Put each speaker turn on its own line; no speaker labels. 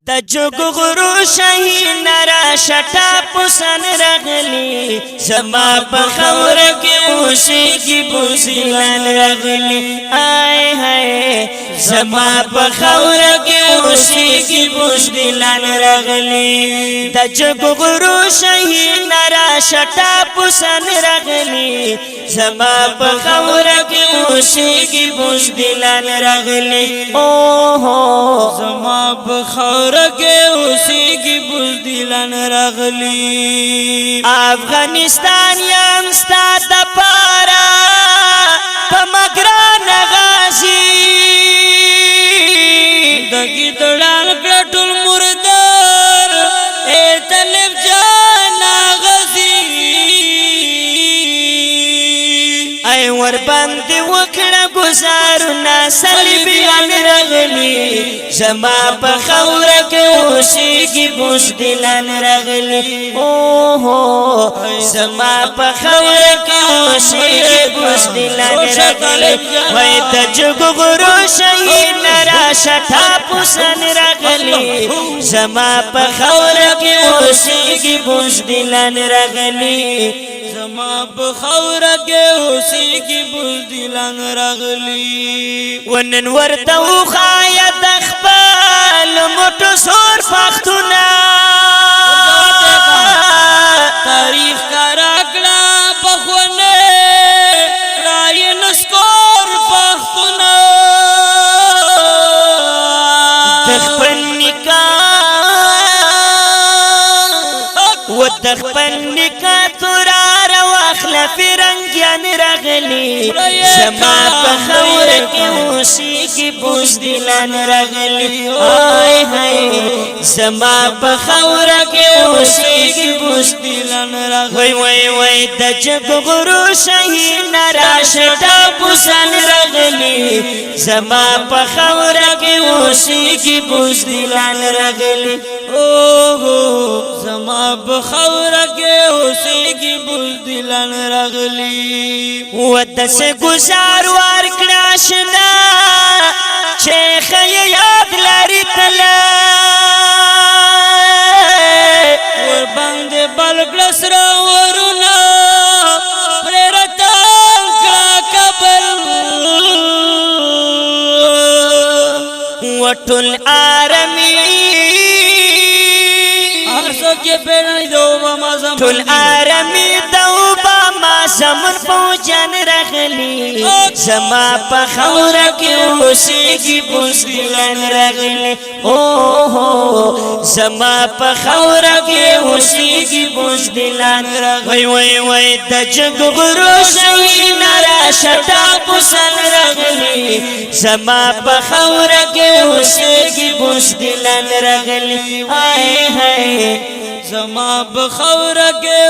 د جوګ غرو شهي نرا شټا پسن رغلی زما په خور کې اوسېږي بوزلان رغلی آی هاي زما په خور کې اوسېږي بوزلان رغلی د جوګ غرو شهي نرا شټا پسن رغلی زما په خور کې اوسېږي بوزلان رغلی او هو
زما په خور کې اوسېږي بزدلان رغلی
افغانستان یم ستا د پاره په مګران غازي
دګي دړان کړه ټول مردار اے طالب جان غازي
ای ور باندې وکړه گزارونه صلیبیان رغلی زما په خور کې اوسېږي بوزدلان رغلی او هو زما په خور کې اوسېږي بوزدلان رغلی وای د جوګ غرو شهي نرا شټا پسن رغلی زما په خور کې اوسېږي بوزدلان رغلی
زما په خور کې اوسېږي بزدلان رغلی
ونن ورته وخایا د خپل موټو سور پښتونه
تاریخ کارا کړه پخونه رای نسکور پښتونه
د خپل نکاح و د خپل نکاح تورار واخله فرنګیان رغلی زما په خور کې اوسېږي بوزدلان رغلی آی هاي زما په خور کې اوسېږي بوزدلان رغلی وای وای د جوګ غرو شهي نرا شټا پسن رغلی زما په خور کې اوسېږي بوزدلان رغلی
او زما په خور کې اوسېږي بزدلان رغلی
ودسه گزار ورکړه شنا شیخ یاد لري تلا
ور باندې بلګل سره ورونه پرېرتا کابل
وټل آرمي
ارسو کې پیړې دوه مازم
ټول آرمي دوبا ما زمن فوجان رغلی زما په خور کې اوسېږي بوزدلان رغلی او هو زما په خور کې اوسېږي بوزدلان رغلی وای وای د جوګ غرو شهي نرا شټا پسن رغلی زما په خور کې اوسېږي بوزدلان رغلی آی هاي
زما په خور کې